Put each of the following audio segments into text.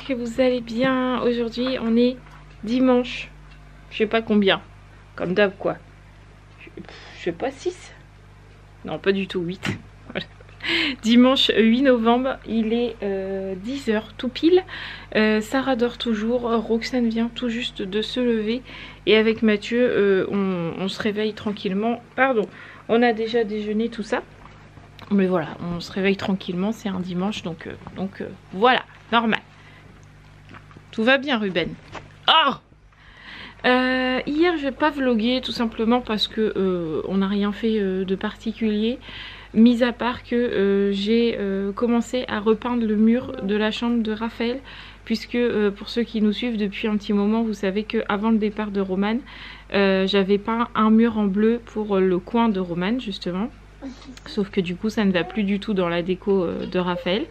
que vous allez bien. Aujourd'hui on est dimanche, je sais pas combien, comme d'hab quoi. Je sais pas, 6. Non pas du tout, 8. Voilà. Dimanche 8 novembre, il est 10h tout pile. Sarah dort toujours, Roxane vient tout juste de se lever. Et avec Mathieu, on se réveille tranquillement. Pardon, on a déjà déjeuné tout ça. Mais voilà, on se réveille tranquillement, c'est un dimanche, donc voilà, normal. Tout va bien Ruben. Oh hier je vais pas vlogger tout simplement parce que on n'a rien fait de particulier. Mis à part que j'ai commencé à repeindre le mur de la chambre de Raphaël. Puisque pour ceux qui nous suivent depuis un petit moment, vous savez qu'avant le départ de Romane, j'avais peint un mur en bleu pour le coin de Romane justement. Sauf que du coup ça ne va plus du tout dans la déco de Raphaël.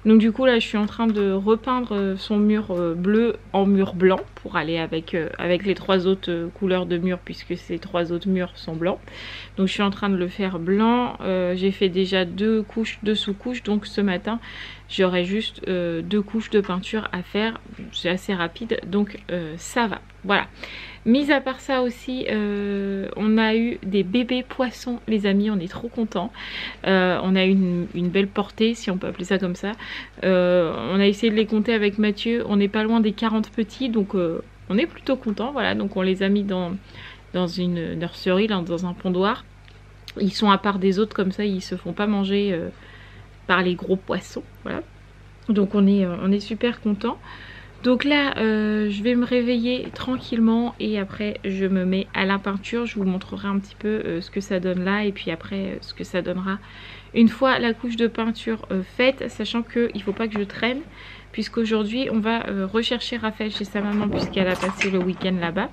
Donc du coup là je suis en train de repeindre son mur bleu en mur blanc pour aller avec les 3 autres couleurs de mur, puisque ces 3 autres murs sont blancs. Donc je suis en train de le faire blanc. J'ai fait déjà 2 couches, 2 sous-couches, donc ce matin j'aurai juste 2 couches de peinture à faire. C'est assez rapide, donc ça va. Voilà. Mis à part ça aussi, on a eu des bébés poissons les amis, on est trop contents. On a eu une belle portée, si on peut appeler ça comme ça. On a essayé de les compter avec Mathieu, on n'est pas loin des 40 petits, donc on est plutôt contents. Voilà, donc on les a mis dans une nurserie, dans un pondoir. Ils sont à part des autres, comme ça ils se font pas manger par les gros poissons. Voilà, donc on est super contents. Donc là, je vais me réveiller tranquillement et après je me mets à la peinture. Je vous montrerai un petit peu ce que ça donne là et puis après ce que ça donnera une fois la couche de peinture faite. Sachant qu'il ne faut pas que je traîne, puisqu'aujourd'hui on va rechercher Raphaël chez sa maman puisqu'elle a passé le week-end là-bas.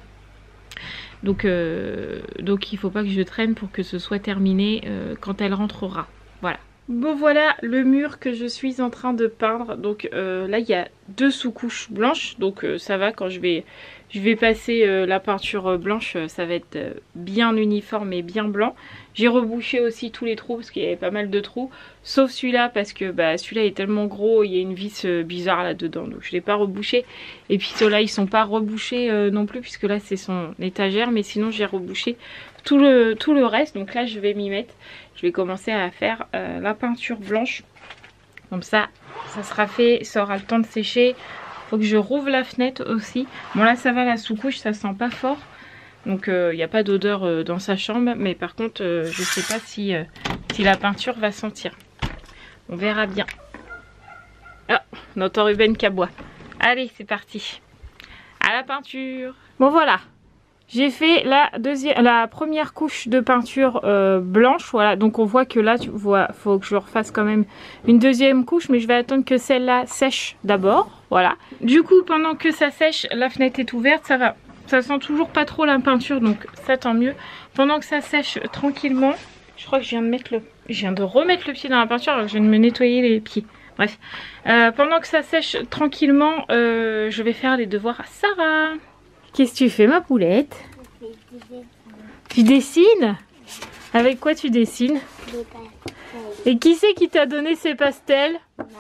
Donc il ne faut pas que je traîne pour que ce soit terminé quand elle rentrera. Voilà. Bon voilà le mur que je suis en train de peindre. Donc là il y a 2 sous-couches blanches, donc ça va. Quand je vais passer la peinture blanche, ça va être bien uniforme et bien blanc. J'ai rebouché aussi tous les trous parce qu'il y avait pas mal de trous, sauf celui-là parce que celui-là est tellement gros, il y a une vis bizarre là dedans, donc je l'ai pas rebouché. Et puis ceux-là ils sont pas rebouchés non plus, puisque là c'est son étagère, mais sinon j'ai rebouché tout le reste. Donc là je vais m'y mettre. Je vais commencer à faire la peinture blanche. Comme ça sera fait, ça aura le temps de sécher. Faut que je rouvre la fenêtre aussi. Bon là ça va, la sous-couche ça sent pas fort. Donc il n'y a pas d'odeur dans sa chambre. Mais par contre je sais pas si la peinture va sentir. On verra bien. Ah, on entend Ruben qui aboie. Allez c'est parti. À la peinture. Bon voilà. J'ai fait la première couche de peinture blanche, voilà, donc on voit que là, tu vois, faut que je refasse quand même une deuxième couche, mais je vais attendre que celle-là sèche d'abord, voilà. Du coup, pendant que ça sèche, la fenêtre est ouverte, ça va, ça sent toujours pas trop la peinture, donc ça tant mieux. Pendant que ça sèche tranquillement, je crois que je viens de remettre le pied dans la peinture, alors que je viens de me nettoyer les pieds. Bref, pendant que ça sèche tranquillement, je vais faire les devoirs à Sarah. Qu'est-ce que tu fais ma poulette? Tu dessines? Avec quoi tu dessines? Des pastels. Et qui c'est qui t'a donné ces pastels? Maman.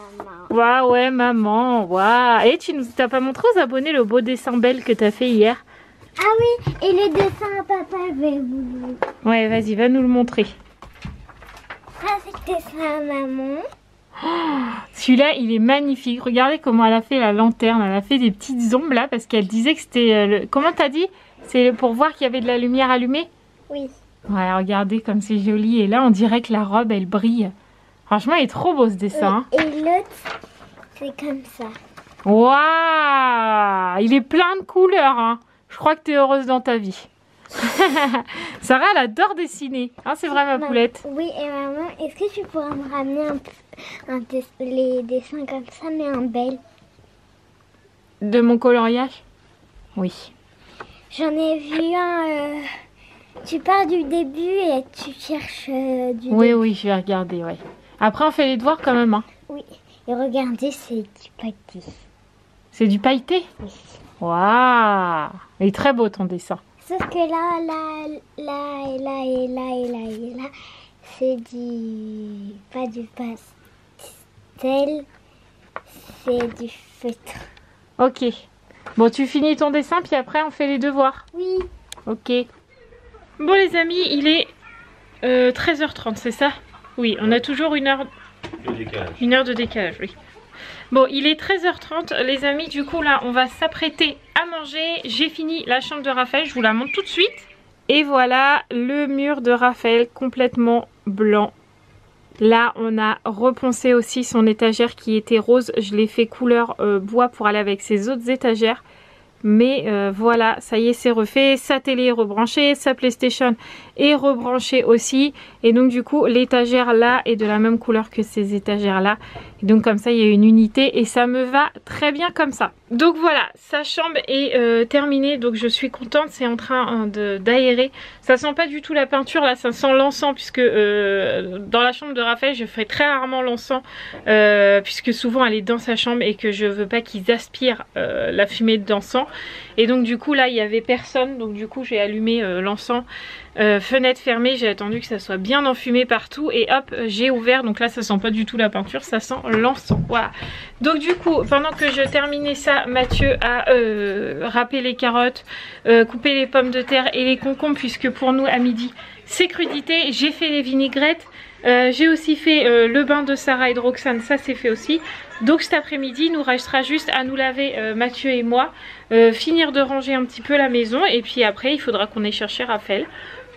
Waouh, ouais maman, waouh. Et tu nous t'as pas montré aux abonnés le beau dessin belle que t'as fait hier? Ah oui, et le dessin à papa avait voulu. Ouais, vas-y, va nous le montrer. Ah, c'était ça à maman. Celui-là, il est magnifique. Regardez comment elle a fait la lanterne. Elle a fait des petites ombres là parce qu'elle disait que c'était... Comment t'as dit? C'est pour voir qu'il y avait de la lumière allumée? Oui. Ouais, regardez comme c'est joli. Et là, on dirait que la robe, elle brille. Franchement, il est trop beau ce dessin. Et l'autre, c'est comme ça. Waouh! Il est plein de couleurs. Hein. Je crois que tu es heureuse dans ta vie. Sarah, elle adore dessiner. Hein, c'est vrai, ma poulette? Oui, et maman, est-ce que tu pourras me ramener les dessins comme ça, mais en belle? De mon coloriage? Oui. J'en ai vu un... Tu pars du début et tu cherches du Oui, début. oui, je vais regarder, ouais. Après, on fait les devoirs quand même. Hein. Oui. Et regardez, c'est du paquet. C'est du pailleté? Oui. Waouh! Il est très beau ton dessin. Sauf que là, et là, c'est pas du pastel, c'est du feutre. Ok. Bon, tu finis ton dessin, puis après on fait les devoirs. Oui. Ok. Bon les amis, il est 13h30, c'est ça? Oui, on a toujours une heure de décalage, oui. Bon, il est 13h30 les amis, du coup là on va s'apprêter à manger. J'ai fini la chambre de Raphaël, je vous la montre tout de suite. Et voilà le mur de Raphaël complètement blanc. Là on a reponcé aussi son étagère qui était rose, je l'ai fait couleur bois pour aller avec ses autres étagères. Mais voilà, ça y est, c'est refait. Sa télé est rebranchée, sa PlayStation est rebranchée aussi. Et donc du coup, l'étagère là est de la même couleur que ces étagères là. Et donc comme ça, il y a une unité et ça me va très bien comme ça. Donc voilà, sa chambre est terminée. Donc je suis contente, c'est en train d'aérer. Ça sent pas du tout la peinture là, ça sent l'encens. Puisque dans la chambre de Raphaël, je fais très rarement l'encens. Puisque souvent elle est dans sa chambre et que je veux pas qu'ils aspirent la fumée d'encens. Et donc du coup là il y avait personne, donc du coup j'ai allumé l'encens, fenêtre fermée, j'ai attendu que ça soit bien enfumé partout et hop j'ai ouvert. Donc là ça sent pas du tout la peinture, ça sent l'encens. Voilà. Donc du coup pendant que je terminais ça, Mathieu a râpé les carottes, coupé les pommes de terre et les concombres, puisque pour nous à midi c'est crudité. J'ai fait les vinaigrettes. J'ai aussi fait le bain de Sarah et de Roxane, ça c'est fait aussi. Donc cet après-midi, il nous restera juste à nous laver, Mathieu et moi, finir de ranger un petit peu la maison et puis après il faudra qu'on aille chercher Raphaël.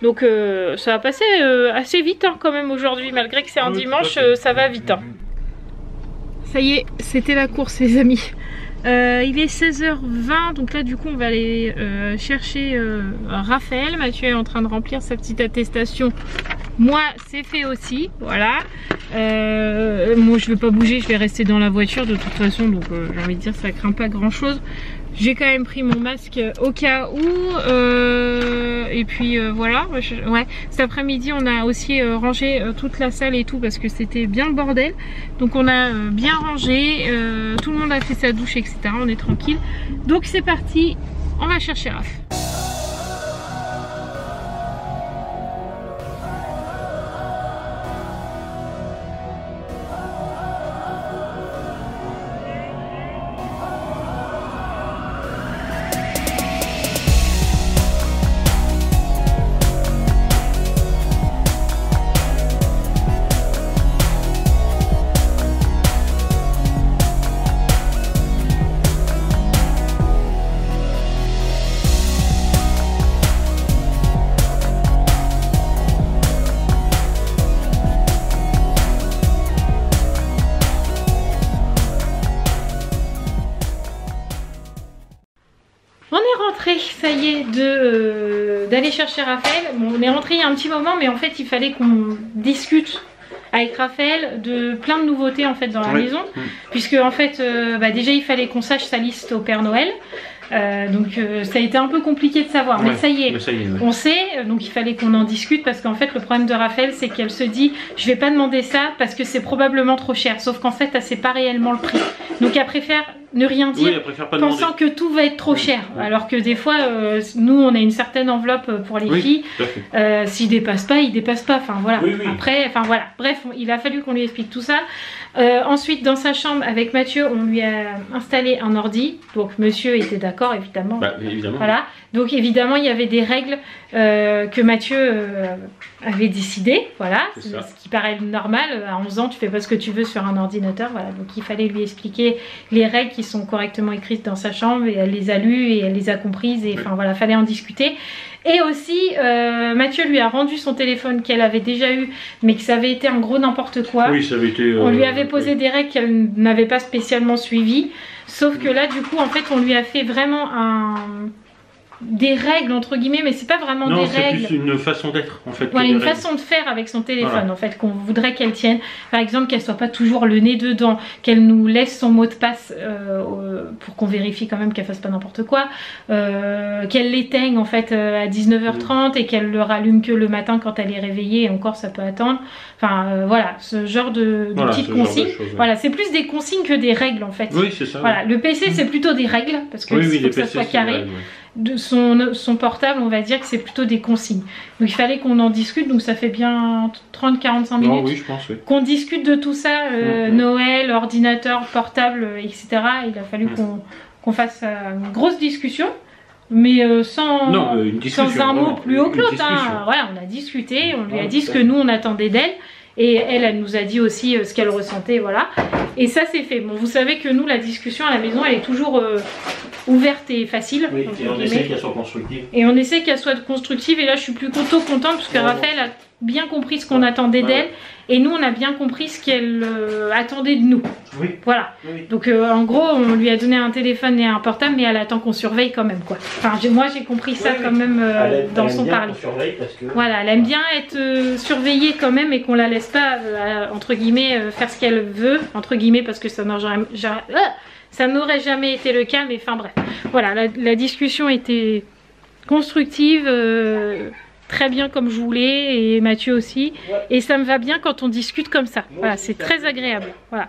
Donc ça va passer assez vite hein, quand même aujourd'hui, malgré que c'est un dimanche, ça va vite. Hein. Ça y est, c'était la course les amis. Il est 16h20, donc là du coup on va aller chercher Raphaël. Mathieu est en train de remplir sa petite attestation. Moi c'est fait aussi, voilà. Moi je vais pas bouger, je vais rester dans la voiture de toute façon, donc j'ai envie de dire ça craint pas grand chose. J'ai quand même pris mon masque au cas où. Et puis voilà, ouais. Cet après-midi on a aussi rangé toute la salle et tout parce que c'était bien le bordel. Donc on a bien rangé, tout le monde a fait sa douche etc, on est tranquille. Donc c'est parti, on va chercher Raph. Ça y est d'aller chercher Raphaël. Bon, on est rentré il y a un petit moment, mais en fait il fallait qu'on discute avec Raphaël de plein de nouveautés en fait dans la maison, puisque en fait déjà il fallait qu'on sache sa liste au Père Noël. Donc ça a été un peu compliqué de savoir, mais ça y est, on sait, donc il fallait qu'on en discute parce qu'en fait le problème de Raphaël c'est qu'elle se dit je vais pas demander ça parce que c'est probablement trop cher, sauf qu'en fait elle sait pas réellement le prix, donc elle préfère ne rien dire, pensant que tout va être trop cher, alors que des fois nous on a une certaine enveloppe pour les filles, s'il dépasse pas, il dépasse pas, enfin voilà, après, enfin voilà, bref il a fallu qu'on lui explique tout ça. Ensuite dans sa chambre avec Mathieu on lui a installé un ordi, donc monsieur était d'accord évidemment. Évidemment. Voilà, donc évidemment il y avait des règles que Mathieu avait décidé, voilà, ce qui paraît normal, à 11 ans tu fais pas ce que tu veux sur un ordinateur, voilà, donc il fallait lui expliquer les règles qui sont correctement écrites dans sa chambre et elle les a lues et elle les a comprises et enfin voilà, fallait en discuter. Et aussi Mathieu lui a rendu son téléphone qu'elle avait déjà eu mais que ça avait été un gros n'importe quoi. Oui, ça avait été, on lui avait posé des règles qu'elle n'avait pas spécialement suivies, sauf que là du coup en fait on lui a fait vraiment des règles entre guillemets, mais c'est pas vraiment des règles. C'est plus une façon d'être en fait. Voilà, une façon de faire avec son téléphone en fait, qu'on voudrait qu'elle tienne. Par exemple qu'elle soit pas toujours le nez dedans, qu'elle nous laisse son mot de passe pour qu'on vérifie quand même qu'elle fasse pas n'importe quoi, qu'elle l'éteigne en fait à 19h30 et qu'elle le rallume que le matin quand elle est réveillée, et encore ça peut attendre. Enfin voilà, ce genre de petites consignes. Voilà, c'est plus des consignes que des règles en fait. Oui, c'est ça. Voilà, le PC c'est plutôt des règles parce que il faut que ça soit carré. De son portable on va dire que c'est plutôt des consignes, donc il fallait qu'on en discute, donc ça fait bien 30-45 minutes qu'on discute de tout ça, Noël, ordinateur, portable, etc. Il a fallu qu'on fasse une grosse discussion. Mais sans, sans un mot plus haut que l'autre. Hein. Voilà, on a discuté, on lui a dit ce que nous on attendait d'elle. Et elle nous a dit aussi ce qu'elle ressentait, voilà. Et ça c'est fait. Bon, vous savez que nous, la discussion à la maison, elle est toujours ouverte et facile. Oui, et on essaie qu'elle soit constructive. Et on essaie qu'elle soit constructive. Et là, je suis plutôt contente parce que Raphaël a bien compris ce qu'on attendait d'elle. Et nous, on a bien compris ce qu'elle attendait de nous. Oui. Voilà. Oui. Donc, en gros, on lui a donné un téléphone et un portable, mais elle attend qu'on surveille quand même, quoi. Enfin, moi, j'ai compris ça quand même dans son parler. Voilà, elle aime bien être surveillée quand même et qu'on la laisse pas, entre guillemets, faire ce qu'elle veut, entre guillemets, parce que ça n'aurait jamais été le cas, mais enfin bref. Voilà, la discussion était constructive. Très bien comme je voulais, et Mathieu aussi, et ça me va bien quand on discute comme ça. Voilà, c'est très agréable. Voilà.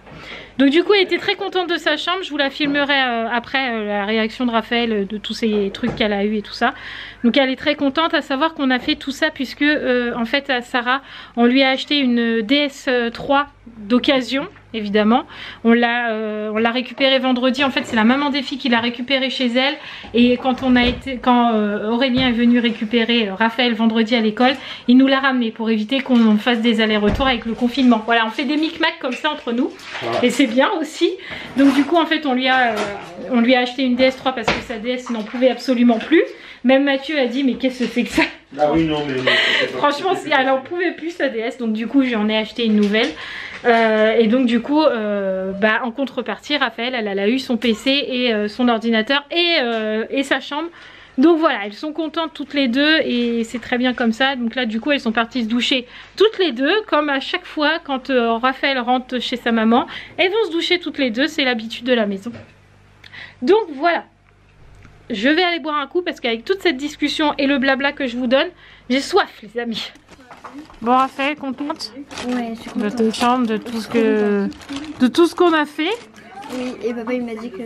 Donc du coup, elle était très contente de sa chambre. Je vous la filmerai après la réaction de Raphaël, de tous ces trucs qu'elle a eu et tout ça. Donc elle est très contente, à savoir qu'on a fait tout ça puisque en fait à Sarah, on lui a acheté une DS3 d'occasion. Évidemment, on l'a récupérée vendredi. En fait, c'est la maman des filles qui l'a récupérée chez elle. Et quand Aurélien est venu récupérer Raphaël vendredi à l'école, il nous l'a ramené pour éviter qu'on fasse des allers-retours avec le confinement. Voilà, on fait des micmacs comme ça entre nous, et c'est bien aussi. Donc du coup, en fait, on lui a acheté une DS3 parce que sa DS n'en pouvait absolument plus. Même Mathieu a dit mais qu'est-ce que c'est que ça? Ah oui, non, mais franchement, elle n'en pouvait plus sa DS. Donc du coup, j'en ai acheté une nouvelle. Et donc du coup en contrepartie, Raphaël elle a eu son PC et son ordinateur et sa chambre. Donc voilà, elles sont contentes toutes les deux et c'est très bien comme ça. Donc là du coup elles sont parties se doucher toutes les deux, comme à chaque fois quand Raphaël rentre chez sa maman, elles vont se doucher toutes les deux, c'est l'habitude de la maison. Donc voilà, je vais aller boire un coup parce qu'avec toute cette discussion et le blabla que je vous donne, j'ai soif les amis. Bon Raphaël, contente? Ouais, je suis contente. De ta chambre, de tout ce qu'on a fait. Oui, et papa il m'a dit que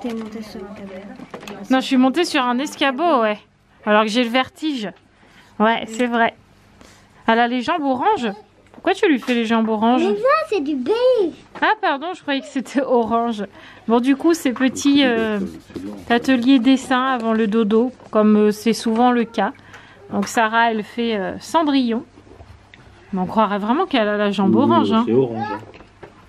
t'es montée sur un tableau. Non, je suis montée sur un escabeau, ouais. Alors que j'ai le vertige. Ouais, c'est vrai. Elle a les jambes oranges. Pourquoi tu lui fais les jambes oranges? Mais ça, c'est du beige. Ah pardon, je croyais que c'était orange. Bon du coup, c'est petit atelier dessin avant le dodo, comme c'est souvent le cas. Donc Sarah, elle fait Cendrillon. Mais on croirait vraiment qu'elle a la jambe orange. Hein. C'est orange. Hein.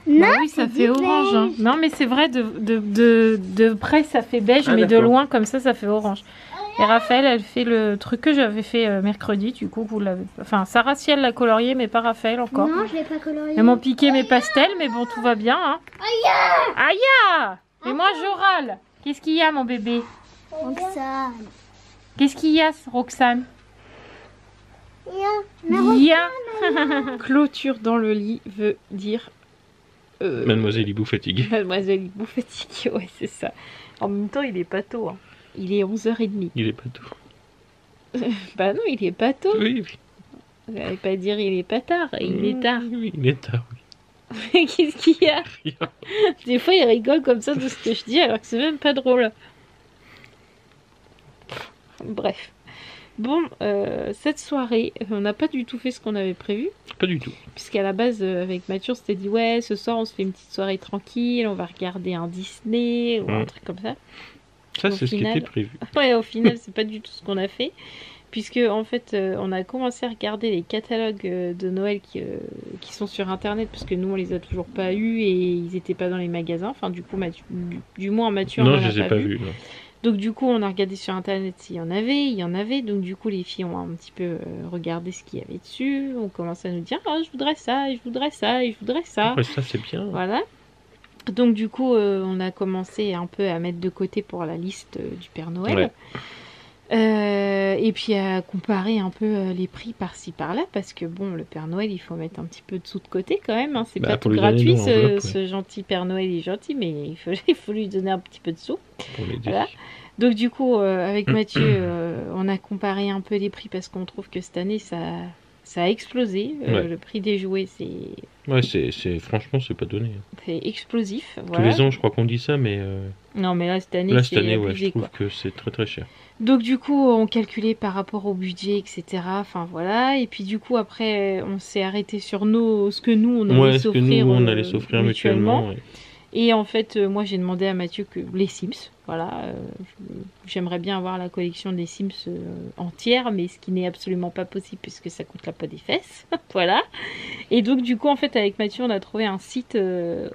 Non, bah oui, ça fait orange. Hein. Non, mais c'est vrai, de près, ça fait beige, mais de loin, comme ça fait orange. Et Raphaël, elle fait le truc que j'avais fait mercredi, du coup, vous l'avez... Enfin, Sarah, si elle l'a colorié, mais pas Raphaël encore. Non, je l'ai pas colorié. Elles m'ont piqué mes pastels, mais bon, tout va bien. Hein. Aïe! Aïe! Et moi, je râle. Qu'est-ce qu'il y a, mon bébé? Roxane. Qu'est-ce qu'il y a, Roxane? Clôture dans le lit veut dire Mademoiselle Hibou fatiguée. Mademoiselle Hibou fatiguée, ouais c'est ça. En même temps il est pas tôt, hein. Il est 11h30. Il est pas tôt. Bah non, il est pas tôt. Oui, oui. Vous n'allez pas dire il est pas tard, il est tard. Oui, il est tard, oui. Qu'est-ce qu'il y a? Rien. Des fois il rigole comme ça de ce que je dis alors que c'est même pas drôle. Bref. Bon, cette soirée, on n'a pas du tout fait ce qu'on avait prévu. Pas du tout. Puisqu'à la base, avec Mathieu, on s'était dit, ouais, ce soir, on se fait une petite soirée tranquille, on va regarder un Disney ou un truc comme ça. Ça, c'est ce qui était prévu. Ouais, au final, c'est pas du tout ce qu'on a fait. Puisque, en fait, on a commencé à regarder les catalogues de Noël qui sont sur Internet, parce que nous, on les a toujours pas eus et ils étaient pas dans les magasins. Enfin, du coup, du moins, Mathieu, non, je les ai pas vus. Non. Donc du coup on a regardé sur internet s'il y en avait, il y en avait, donc du coup les filles ont un petit peu regardé ce qu'il y avait dessus, on commence à nous dire ah je voudrais ça, et je voudrais ça, et je voudrais ça. Ouais, ça c'est bien. Voilà. Donc du coup on a commencé un peu à mettre de côté pour la liste du Père Noël. Ouais. Et puis à comparer un peu les prix par-ci par-là, parce que bon, le Père Noël il faut mettre un petit peu de sous de côté quand même, hein. C'est pas tout gratuit, ce gentil Père Noël il est gentil, mais il faut lui donner un petit peu de sous. Voilà. Donc du coup avec Mathieu on a comparé un peu les prix parce qu'on trouve que cette année ça a explosé, le prix des jouets c'est... Ouais, franchement c'est pas donné. C'est explosif. Tous voilà. les ans je crois qu'on dit ça, mais... Non mais là cette année ouais, abusé, je trouve que c'est très très cher. Donc du coup on calculait par rapport au budget etc, enfin voilà, et puis du coup après on s'est arrêté sur ce que nous on allait s'offrir mutuellement. Ouais. Et en fait, moi j'ai demandé à Mathieu que les Sims, voilà, j'aimerais bien avoir la collection des Sims entière, mais ce qui n'est absolument pas possible puisque ça coûte la peau des fesses, voilà. Et donc du coup, en fait, avec Mathieu, on a trouvé un site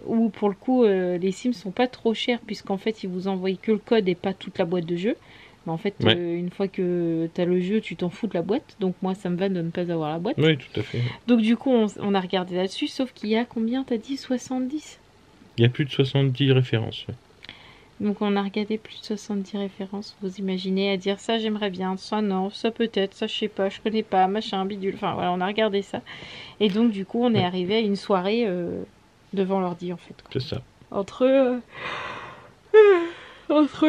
où pour le coup, les Sims sont pas trop chers puisqu'en fait, ils vous envoient que le code et pas toute la boîte de jeu. Mais en fait, Ouais. une fois que tu as le jeu, tu t'en fous de la boîte. Donc moi, ça me va de ne pas avoir la boîte. Oui, tout à fait. Donc du coup, on a regardé là-dessus, sauf qu'il y a combien, t'as dit 70? Il y a plus de 70 références. Ouais. Donc on a regardé plus de 70 références, vous imaginez, à dire ça j'aimerais bien, ça non, ça peut-être, ça je sais pas, je connais pas, machin, bidule, enfin voilà, on a regardé ça. Et donc du coup on est arrivé à une soirée devant l'ordi en fait. Quoi. C'est ça. Entre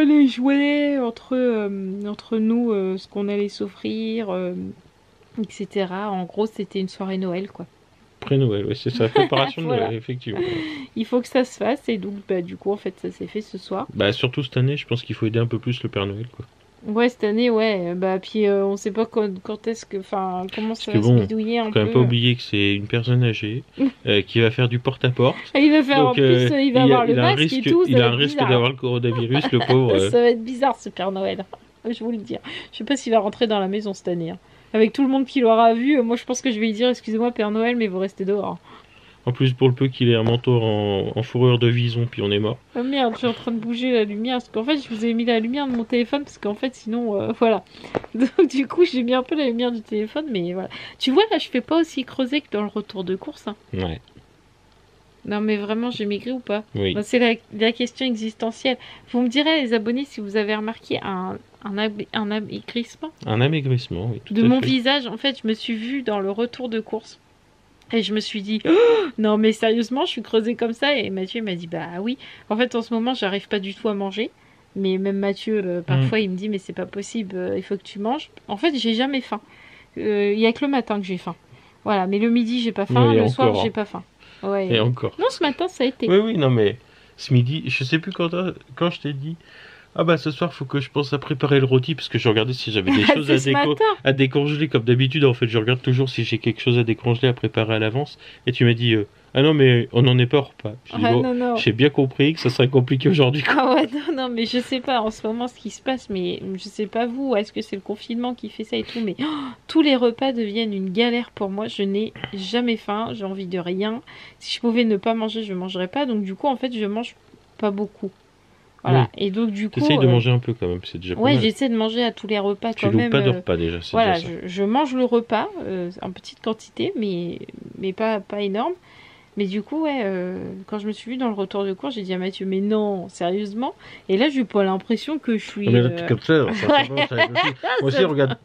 les jouets, entre nous, ce qu'on allait s'offrir, etc. En gros c'était une soirée Noël quoi. Pré-Noël, oui, c'est ça. Préparation de Voilà. Noël, effectivement. Il faut que ça se fasse et donc bah, du coup en fait ça s'est fait ce soir. Bah, surtout cette année, je pense qu'il faut aider un peu plus le Père Noël, quoi. Ouais, cette année, ouais. Bah, puis on sait pas quand est-ce que. Enfin, comment ça que va bon, se bidouiller un Faut quand même peu. pas oublier que c'est une personne âgée qui va faire du porte-à-porte. Ah, il va faire en Donc, plus, il va avoir le il a un masque et risque, tout. Ça il va a être un risque bizarre. d'avoir le coronavirus, le pauvre. Ça va être bizarre ce Père Noël. Je vous le dis. Je sais pas s'il va rentrer dans la maison cette année. Hein. Avec tout le monde qui l'aura vu, moi je pense que je vais lui dire excusez-moi Père Noël, mais vous restez dehors. En plus, pour le peu qu'il ait un manteau en fourrure de vison, puis on est mort. Oh merde, je suis en train de bouger la lumière. Parce qu'en fait, je vous ai mis la lumière de mon téléphone. Parce qu'en fait, sinon, voilà. Donc, du coup, j'ai mis un peu la lumière du téléphone. Mais voilà. Tu vois, là, je fais pas aussi creuser que dans le retour de course. Hein. Ouais, Non, mais vraiment, j'ai maigri ou pas? oui. Ben, c'est la question existentielle. Vous me direz, les abonnés, si vous avez remarqué un amaigrissement Un amaigrissement, oui, tout de à mon fait. visage. En fait, je me suis vue dans le retour de course. Et je me suis dit, oh, non mais sérieusement, je suis creusée comme ça. Et Mathieu m'a dit, bah oui. En fait, en ce moment, j'arrive pas du tout à manger. Mais même Mathieu, parfois, il me dit, mais c'est pas possible, il faut que tu manges. En fait, j'ai jamais faim. Il y a que le matin que j'ai faim. Voilà, mais le midi, j'ai pas faim. Oui, Le soir, encore, j'ai hein. pas faim. Ouais. Et encore. Non, ce matin, ça a été. Oui, oui, non, mais ce midi, je sais plus quand je t'ai dit. Ah bah ce soir, faut que je pense à préparer le rôti parce que je regardais si j'avais des choses C'est ce matin. à décongeler comme d'habitude. En fait, je regarde toujours si j'ai quelque chose à décongeler à préparer à l'avance. Et tu m'as dit ah non mais on n'en est pas au repas. Je dis, Ah, bon, non, non. j'ai bien compris que ça serait compliqué aujourd'hui. quoi. Ah ouais, non, non, mais je sais pas en ce moment ce qui se passe, mais je sais pas vous, est-ce que c'est le confinement qui fait ça et tout, mais tous les repas deviennent une galère pour moi, je n'ai jamais faim, j'ai envie de rien. Si je pouvais ne pas manger, je mangerais pas, donc du coup, en fait, je mange pas beaucoup. Voilà, et donc du coup... T'essayes de manger un peu quand même, c'est déjà pas Ouais, mal. j'essaie de manger à tous les repas Tu quand loupes même. pas de repas déjà, c'est Voilà, déjà ça. je mange le repas en petite quantité, mais pas énorme. Mais du coup, ouais, quand je me suis vue dans le retour de cours, j'ai dit à Mathieu, mais non, sérieusement. Et là, j'ai pas l'impression que je suis. Ah, mais là, t'es comme ça, Ouais. commence à être aussi. Moi aussi, regarde.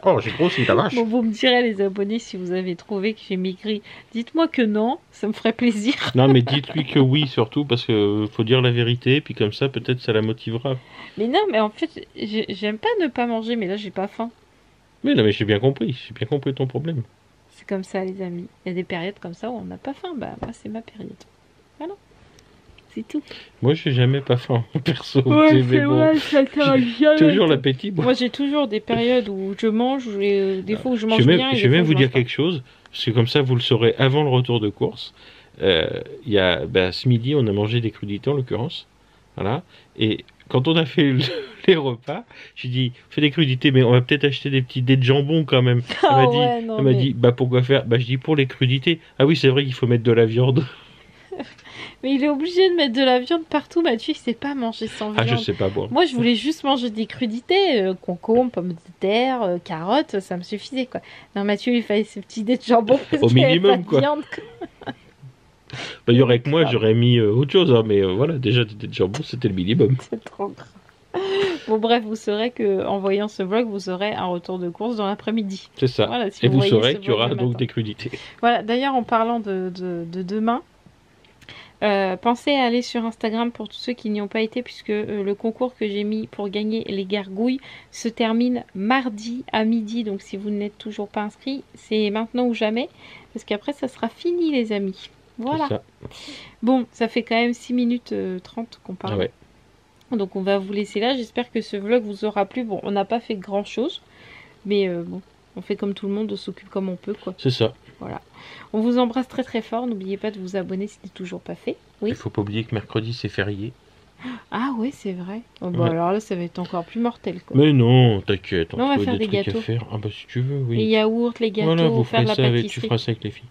Oh, j'ai grossi, ta vache. Bon, vous me direz, les abonnés, si vous avez trouvé que j'ai maigri. Dites-moi que non, ça me ferait plaisir. Non, mais dites-lui que oui, surtout, parce que faut dire la vérité, puis comme ça, peut-être ça la motivera. Mais non, mais en fait, j'aime pas ne pas manger, mais là, j'ai pas faim. Mais non, mais j'ai bien compris ton problème. C'est comme ça, les amis. Il y a des périodes comme ça où on n'a pas faim. Bah, moi, c'est ma période. Voilà. C'est tout. Moi, j'ai jamais pas faim, perso. Ouais, mais c'est bon, vrai, ça j'ai toujours l'appétit. Moi, j'ai toujours des périodes où je mange, et des fois où je mange Je vais bien. même, Et je des vais fois même où vous je dire mange pas. quelque chose, parce que comme ça, vous le saurez avant le retour de course. Il y a, ce midi, on a mangé des crudités, en l'occurrence. Voilà. Et quand on a fait les repas, j'ai dit, on fait des crudités, mais on va peut-être acheter des petits dés de jambon quand même. Ah Elle m'a dit, ouais, non, elle m'a mais- dit, pourquoi faire? Je dis, pour les crudités. Ah oui, c'est vrai qu'il faut mettre de la viande. Mais il est obligé de mettre de la viande partout. Mathieu, il sait pas manger sans Ah, viande. je sais pas, bon. Moi, je voulais juste manger des crudités, concombre, pommes de terre, carottes, ça me suffisait, quoi. Non, Mathieu, il fallait ce petit dé de jambon parce Au qu'il y avait minimum, pas de quoi. viande. Il y aurait que moi, j'aurais mis autre chose, hein, mais voilà, déjà, des dés de jambon, c'était le minimum. C'est trop gras. Bon, bref, vous saurez que en voyant ce vlog, vous aurez un retour de course dans l'après-midi. C'est ça. Voilà, si Et vous voyez saurez ce qu'il y aura vlog le donc matin. des crudités. Voilà, d'ailleurs, en parlant de demain, pensez à aller sur Instagram pour tous ceux qui n'y ont pas été, puisque le concours que j'ai mis pour gagner les gargouilles se termine mardi à midi. Donc, si vous n'êtes toujours pas inscrit, c'est maintenant ou jamais, parce qu'après, ça sera fini, les amis. Voilà. C'est ça. Bon, ça fait quand même 6 minutes 30 qu'on parle. Ah ouais. Donc, on va vous laisser là. J'espère que ce vlog vous aura plu. Bon, on n'a pas fait grand chose, mais bon, on fait comme tout le monde, on s'occupe comme on peut, quoi. C'est ça. Voilà. On vous embrasse très très fort. N'oubliez pas de vous abonner si ce n'est toujours pas fait. Oui. Il faut pas oublier que mercredi c'est férié. Ah ouais, c'est vrai. Oh, bah Ouais. alors là, ça va être encore plus mortel, quoi. Mais non, t'inquiète, Non, on va trouve faire des trucs gâteaux. à faire. Ah bah si tu veux, oui. Les yaourts, les gâteaux, Voilà, vous faire de ferez la ça avec, tu pâtisserie. feras ça avec les filles.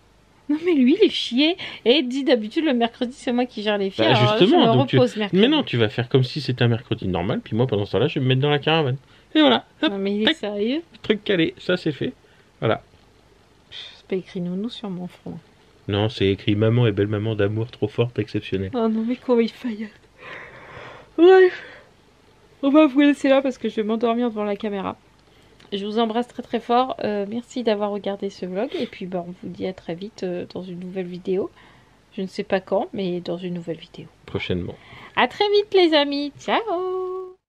Non mais lui, il est chier. Et dit d'habitude, le mercredi, c'est moi qui gère les filles. Bah, alors là, justement, je me donc repose mercredi. Mais non, tu vas faire comme si c'était un mercredi normal, puis moi pendant ce temps-là, je vais me mettre dans la caravane. Et voilà, hop, Non mais il est tac, sérieux. truc calé, ça c'est fait. Voilà. C'est pas écrit nounou sur mon front. Non, c'est écrit maman et belle maman d'amour trop forte, exceptionnelle. Oh non mais comment il faille. Bref. On va vous laisser là parce que je vais m'endormir devant la caméra. Je vous embrasse très très fort. Merci d'avoir regardé ce vlog. Et puis bah, on vous dit à très vite dans une nouvelle vidéo. Je ne sais pas quand, mais dans une nouvelle vidéo. Prochainement. À très vite les amis. Ciao.